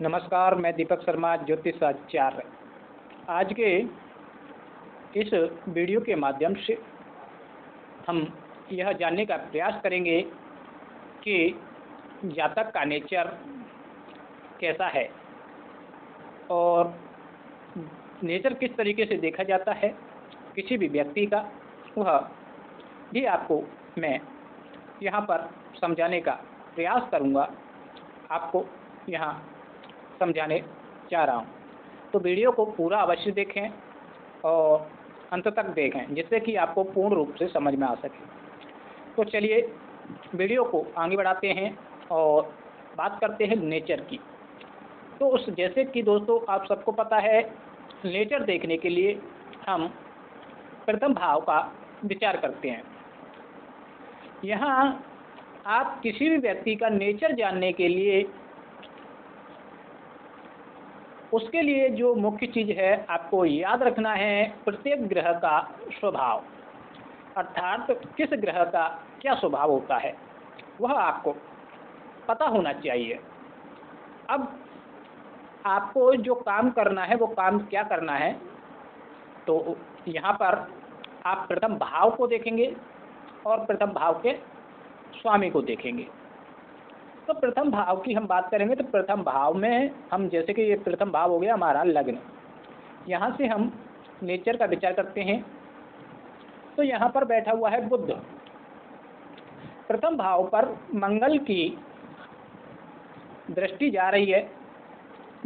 नमस्कार, मैं दीपक शर्मा, ज्योतिष आचार्य। आज के इस वीडियो के माध्यम से हम यह जानने का प्रयास करेंगे कि जातक का नेचर कैसा है और नेचर किस तरीके से देखा जाता है किसी भी व्यक्ति का, वह भी आपको मैं यहाँ पर समझाने का प्रयास करूँगा। आपको यहाँ समझाने जा रहा हूँ, तो वीडियो को पूरा अवश्य देखें और अंत तक देखें जिससे कि आपको पूर्ण रूप से समझ में आ सके। तो चलिए वीडियो को आगे बढ़ाते हैं और बात करते हैं नेचर की। तो उस जैसे कि दोस्तों आप सबको पता है, नेचर देखने के लिए हम प्रथम भाव का विचार करते हैं। यहाँ आप किसी भी व्यक्ति का नेचर जानने के लिए उसके लिए जो मुख्य चीज़ है आपको याद रखना है, प्रत्येक ग्रह का स्वभाव, अर्थात किस ग्रह का क्या स्वभाव होता है वह आपको पता होना चाहिए। अब आपको जो काम करना है वो काम क्या करना है, तो यहाँ पर आप प्रथम भाव को देखेंगे और प्रथम भाव के स्वामी को देखेंगे। तो प्रथम भाव की हम बात करेंगे तो प्रथम भाव में हम, जैसे कि ये प्रथम भाव हो गया हमारा लग्न, यहाँ से हम नेचर का विचार करते हैं। तो यहाँ पर बैठा हुआ है बुध। प्रथम भाव पर मंगल की दृष्टि जा रही है,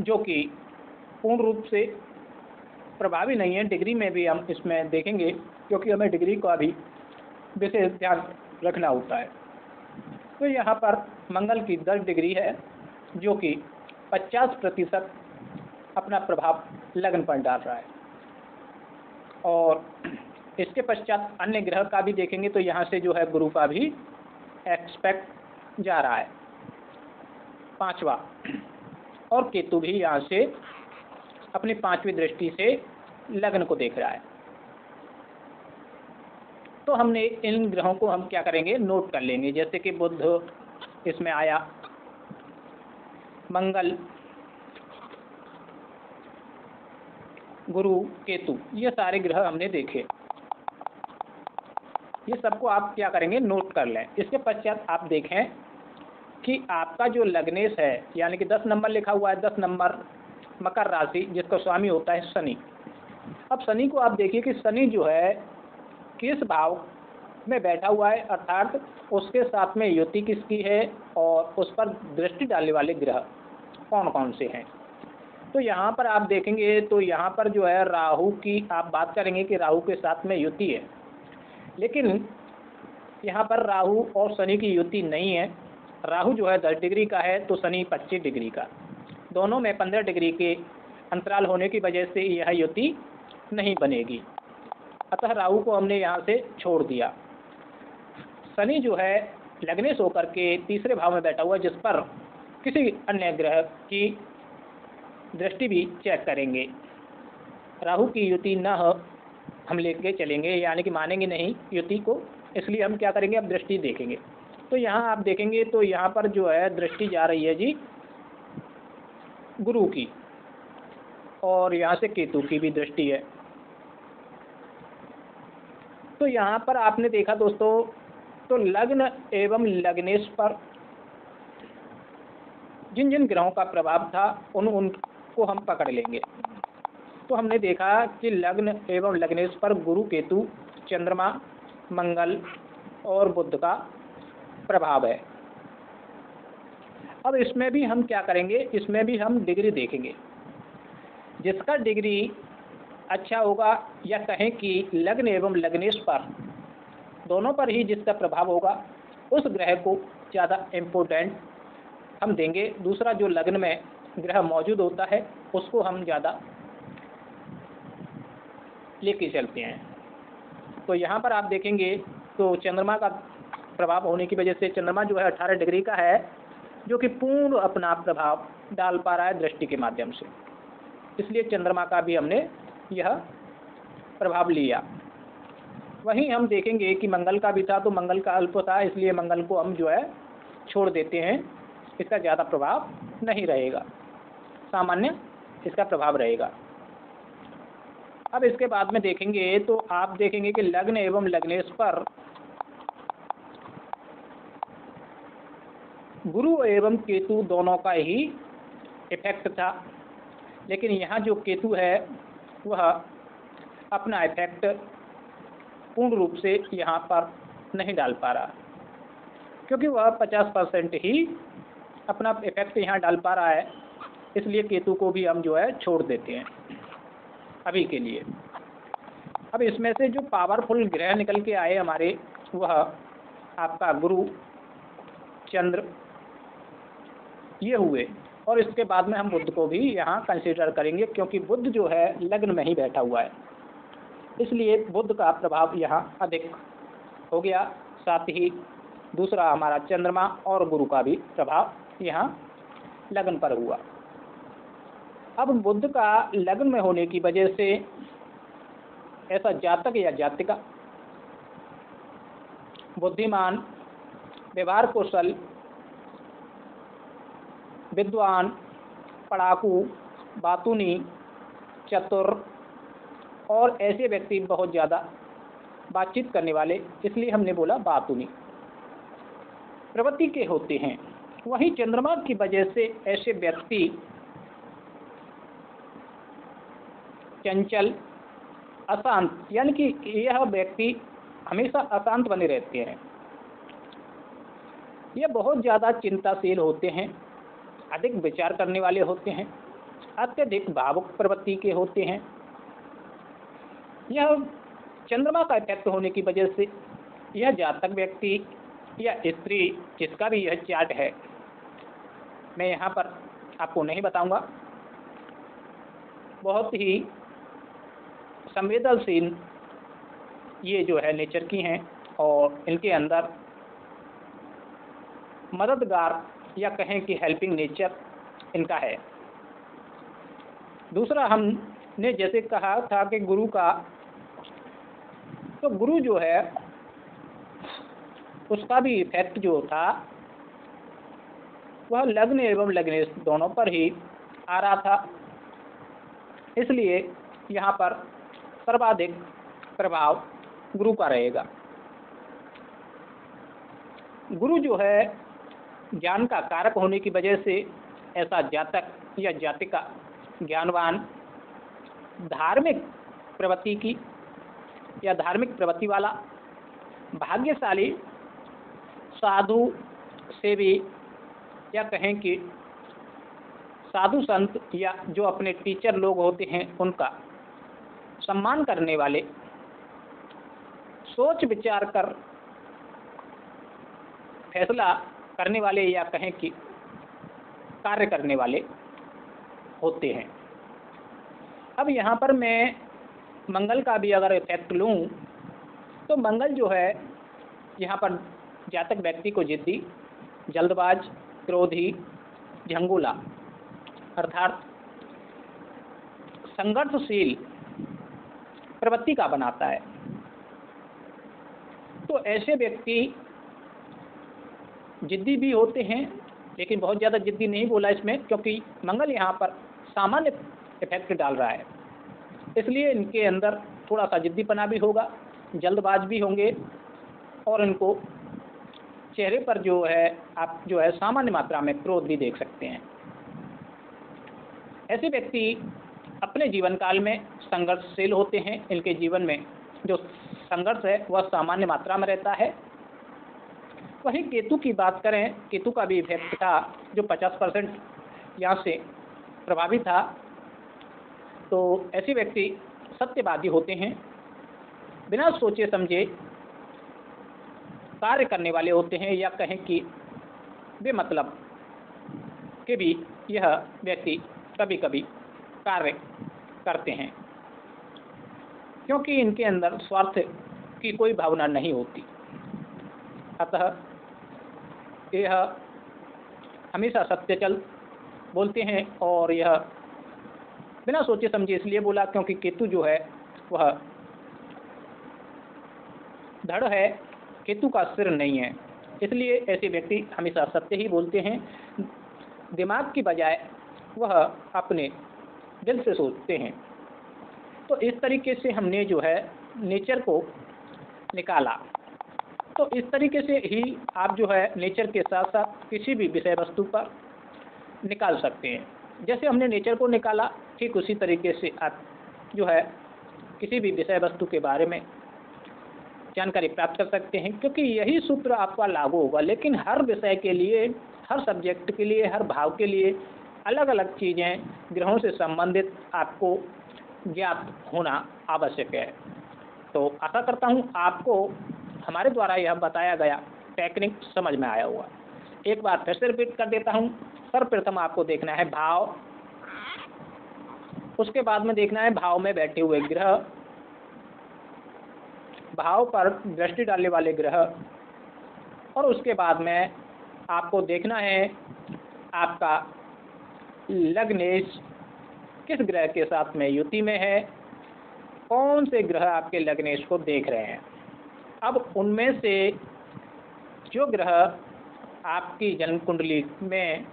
जो कि पूर्ण रूप से प्रभावी नहीं है। डिग्री में भी हम इसमें देखेंगे क्योंकि हमें डिग्री का भी विशेष ध्यान रखना होता है। तो यहाँ पर मंगल की 10 डिग्री है, जो कि 50% अपना प्रभाव लग्न पर डाल रहा है। और इसके पश्चात अन्य ग्रह का भी देखेंगे तो यहाँ से जो है गुरु का भी एक्सपेक्ट जा रहा है 5वां, और केतु भी यहाँ से अपनी 5वीं दृष्टि से लग्न को देख रहा है। तो हमने इन ग्रहों को हम क्या करेंगे, नोट कर लेंगे। जैसे कि बुध इसमें आया, मंगल, गुरु, केतु, ये सारे ग्रह हमने देखे। ये सबको आप क्या करेंगे, नोट कर लें। इसके पश्चात आप देखें कि आपका जो लग्नेश है, यानी कि 10 नंबर लिखा हुआ है, 10 नंबर मकर राशि, जिसका स्वामी होता है शनि। अब शनि को आप देखिए कि शनि जो है किस भाव में बैठा हुआ है, अर्थात उसके साथ में युति किसकी है और उस पर दृष्टि डालने वाले ग्रह कौन कौन से हैं। तो यहाँ पर आप देखेंगे तो यहाँ पर जो है राहु की आप बात करेंगे कि राहु के साथ में युति है, लेकिन यहाँ पर राहु और शनि की युति नहीं है। राहु जो है 10 डिग्री का है तो शनि 25 डिग्री का, दोनों में 15 डिग्री के अंतराल होने की वजह से यह युति नहीं बनेगी। अतः राहु को हमने यहाँ से छोड़ दिया। शनि जो है लग्नेश होकर के तीसरे भाव में बैठा हुआ, जिस पर किसी अन्य ग्रह की दृष्टि भी चेक करेंगे। राहु की युति न हो हम लेके चलेंगे, यानी कि मानेंगे नहीं युति को, इसलिए हम क्या करेंगे, अब दृष्टि देखेंगे। तो यहाँ आप देखेंगे तो यहाँ पर जो है दृष्टि जा रही है जी गुरु की, और यहाँ से केतु की भी दृष्टि है। तो यहाँ पर आपने देखा दोस्तों, तो लग्न एवं लग्नेश पर जिन जिन ग्रहों का प्रभाव था उनको हम पकड़ लेंगे। तो हमने देखा कि लग्न एवं लग्नेश पर गुरु, केतु, चंद्रमा, मंगल और बुध का प्रभाव है। अब इसमें भी हम क्या करेंगे, इसमें भी हम डिग्री देखेंगे। जिसका डिग्री अच्छा होगा, या कहें कि लग्न एवं लग्नेश पर दोनों पर ही जिसका प्रभाव होगा, उस ग्रह को ज़्यादा इम्पोर्टेंट हम देंगे। दूसरा जो लग्न में ग्रह मौजूद होता है उसको हम ज़्यादा लेके चलते हैं। तो यहाँ पर आप देखेंगे तो चंद्रमा का प्रभाव होने की वजह से चंद्रमा जो है 18 डिग्री का है, जो कि पूर्ण अपना प्रभाव डाल पा रहा है दृष्टि के माध्यम से, इसलिए चंद्रमा का भी हमने यह प्रभाव लिया। वहीं हम देखेंगे कि मंगल का भी था, तो मंगल का अल्प था, इसलिए मंगल को हम जो है छोड़ देते हैं, इसका ज़्यादा प्रभाव नहीं रहेगा। सामान्य इसका प्रभाव रहेगा। अब इसके बाद में देखेंगे तो आप देखेंगे कि लग्न एवं लग्नेश पर गुरु एवं केतु दोनों का ही इफेक्ट था, लेकिन यहाँ जो केतु है वह अपना इफेक्ट पूर्ण रूप से यहाँ पर नहीं डाल पा रहा, क्योंकि वह 50% ही अपना इफेक्ट यहाँ डाल पा रहा है। इसलिए केतु को भी हम जो है छोड़ देते हैं अभी के लिए। अब इसमें से जो पावरफुल ग्रह निकल के आए हमारे, वह आपका गुरु, चंद्र, ये हुए। और इसके बाद में हम बुध को भी यहाँ कंसीडर करेंगे, क्योंकि बुध जो है लग्न में ही बैठा हुआ है, इसलिए बुध का प्रभाव यहाँ अधिक हो गया। साथ ही दूसरा हमारा चंद्रमा और गुरु का भी प्रभाव यहाँ लग्न पर हुआ। अब बुध का लग्न में होने की वजह से ऐसा जातक या जातिका बुद्धिमान, व्यवहार कुशल, विद्वान, पढ़ाकू, बातूनी, चतुर और ऐसे व्यक्ति बहुत ज़्यादा बातचीत करने वाले, इसलिए हमने बोला बातूनी प्रवृत्ति के होते हैं। वहीं चंद्रमा की वजह से ऐसे व्यक्ति चंचल, अशांत, यानी कि यह व्यक्ति हमेशा अशांत बने रहते हैं। ये बहुत ज़्यादा चिंताशील होते हैं, अधिक विचार करने वाले होते हैं, अत्यधिक भावुक प्रवृत्ति के होते हैं। यह चंद्रमा का इफेक्ट होने की वजह से यह जातक व्यक्ति या स्त्री, जिसका भी यह चार्ट है, मैं यहाँ पर आपको नहीं बताऊंगा, बहुत ही संवेदनशील ये जो है नेचर की हैं और इनके अंदर मददगार या कहें कि हेल्पिंग नेचर इनका है। दूसरा हमने जैसे कहा था कि गुरु का, तो गुरु जो है उसका भी इफेक्ट जो था वह लग्न एवं लग्नेश दोनों पर ही आ रहा था, इसलिए यहाँ पर सर्वाधिक प्रभाव गुरु का रहेगा। गुरु जो है ज्ञान का कारक होने की वजह से ऐसा जातक या जातिका ज्ञानवान, धार्मिक प्रवृत्ति की या धार्मिक प्रवृत्ति वाला, भाग्यशाली, साधु सेवी या कहें कि साधु संत या जो अपने टीचर लोग होते हैं उनका सम्मान करने वाले, सोच विचार कर फैसला करने वाले या कहें कि कार्य करने वाले होते हैं। अब यहाँ पर मैं मंगल का भी अगर इफेक्ट लूँ तो मंगल जो है यहाँ पर जातक व्यक्ति को जिद्दी, जल्दबाज, क्रोधी, झंगोला अर्थात संघर्षशील प्रवृत्ति का बनाता है। तो ऐसे व्यक्ति जिद्दी भी होते हैं, लेकिन बहुत ज़्यादा जिद्दी नहीं बोला इसमें, क्योंकि मंगल यहाँ पर सामान्य इफेक्ट डाल रहा है, इसलिए इनके अंदर थोड़ा सा जिद्दीपना भी होगा, जल्दबाज भी होंगे और इनको चेहरे पर जो है आप जो है सामान्य मात्रा में क्रोध भी देख सकते हैं। ऐसे व्यक्ति अपने जीवन काल में संघर्षशील होते हैं, इनके जीवन में जो संघर्ष है वह सामान्य मात्रा में रहता है। वहीं केतु की बात करें, केतु का भी इफेक्ट था जो 50% यहाँ से प्रभावित था। तो ऐसे व्यक्ति सत्यवादी होते हैं, बिना सोचे समझे कार्य करने वाले होते हैं या कहें कि बेमतलब के भी यह व्यक्ति कभी कभी कार्य करते हैं, क्योंकि इनके अंदर स्वार्थ की कोई भावना नहीं होती। अतः यह हमेशा सत्यचल बोलते हैं और यह बिना सोचे समझे इसलिए बोला क्योंकि केतु जो है वह धड़ है, केतु का सिर नहीं है, इसलिए ऐसे व्यक्ति हमेशा सत्य ही बोलते हैं। दिमाग की बजाय वह अपने दिल से सोचते हैं। तो इस तरीके से हमने जो है नेचर को निकाला। तो इस तरीके से ही आप जो है नेचर के साथ साथ किसी भी विषय वस्तु पर निकाल सकते हैं। जैसे हमने नेचर को निकाला, ठीक उसी तरीके से आप जो है किसी भी विषय वस्तु के बारे में जानकारी प्राप्त कर सकते हैं, क्योंकि यही सूत्र आपका लागू होगा। लेकिन हर विषय के लिए, हर सब्जेक्ट के लिए, हर भाव के लिए अलग अलग चीज़ें ग्रहों से संबंधित आपको ज्ञात होना आवश्यक है। तो आशा करता हूँ आपको हमारे द्वारा यह बताया गया टेक्निक समझ में आया होगा। एक बार फिर से रिपीट कर देता हूँ। सर्वप्रथम आपको देखना है भाव, उसके बाद में देखना है भाव में बैठे हुए ग्रह, भाव पर दृष्टि डालने वाले ग्रह, और उसके बाद में आपको देखना है आपका लग्नेश किस ग्रह के साथ में युति में है, कौन से ग्रह आपके लग्नेश को देख रहे हैं। अब उनमें से जो ग्रह आपकी जन्म कुंडली में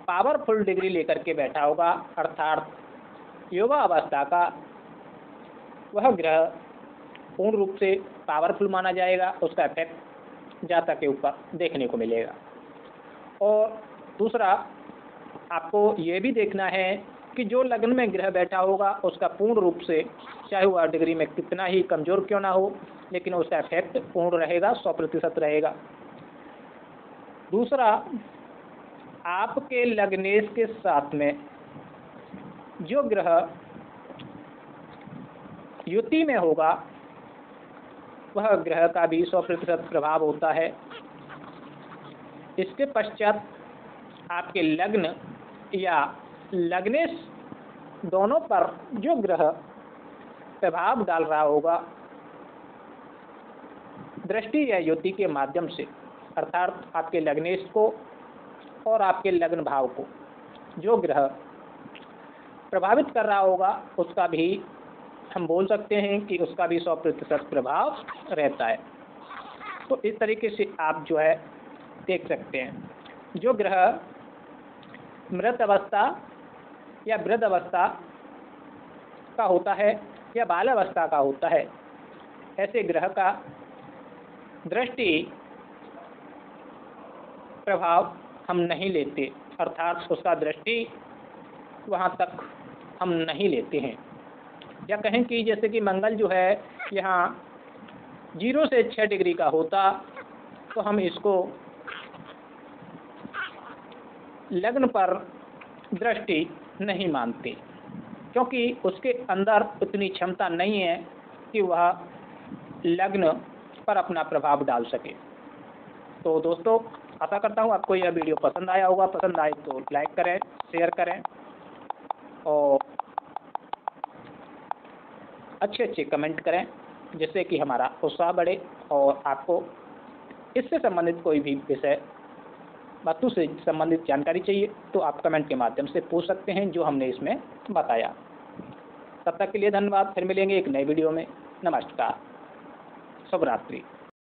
पावरफुल डिग्री लेकर के बैठा होगा, अर्थात युवा अवस्था का, वह ग्रह पूर्ण रूप से पावरफुल माना जाएगा, उसका इफेक्ट जातक के ऊपर देखने को मिलेगा। और दूसरा आपको ये भी देखना है कि जो लग्न में ग्रह बैठा होगा उसका पूर्ण रूप से, चाहे वह डिग्री में कितना ही कमज़ोर क्यों ना हो, लेकिन उसका इफेक्ट पूर्ण रहेगा, 100% रहेगा। दूसरा, आपके लग्नेश के साथ में जो ग्रह युति में होगा वह ग्रह का भी 100% प्रभाव होता है। इसके पश्चात आपके लग्न या लग्नेश दोनों पर जो ग्रह प्रभाव डाल रहा होगा दृष्टि या युति के माध्यम से, अर्थात आपके लग्नेश को और आपके लग्न भाव को जो ग्रह प्रभावित कर रहा होगा उसका भी हम बोल सकते हैं कि उसका भी 100% प्रभाव रहता है। तो इस तरीके से आप जो है देख सकते हैं। जो ग्रह मृत अवस्था या वृद्ध अवस्था का होता है या बाल अवस्था का होता है, ऐसे ग्रह का दृष्टि प्रभाव हम नहीं लेते, अर्थात उसका दृष्टि वहाँ तक हम नहीं लेते हैं। या कहें कि जैसे कि मंगल जो है यहाँ 0 से 6 डिग्री का होता, तो हम इसको लग्न पर दृष्टि नहीं मानते, क्योंकि उसके अंदर उतनी क्षमता नहीं है कि वह लग्न पर अपना प्रभाव डाल सके। तो दोस्तों, आशा करता हूँ आपको यह वीडियो पसंद आया होगा। पसंद आए तो लाइक करें, शेयर करें और अच्छे कमेंट करें, जिससे कि हमारा उत्साह बढ़े। और आपको इससे संबंधित कोई भी विषय वस्तु से संबंधित जानकारी चाहिए तो आप कमेंट के माध्यम से पूछ सकते हैं, जो हमने इसमें बताया। तब तक के लिए धन्यवाद। फिर मिलेंगे एक नए वीडियो में। नमस्कार, शुभ रात्रि।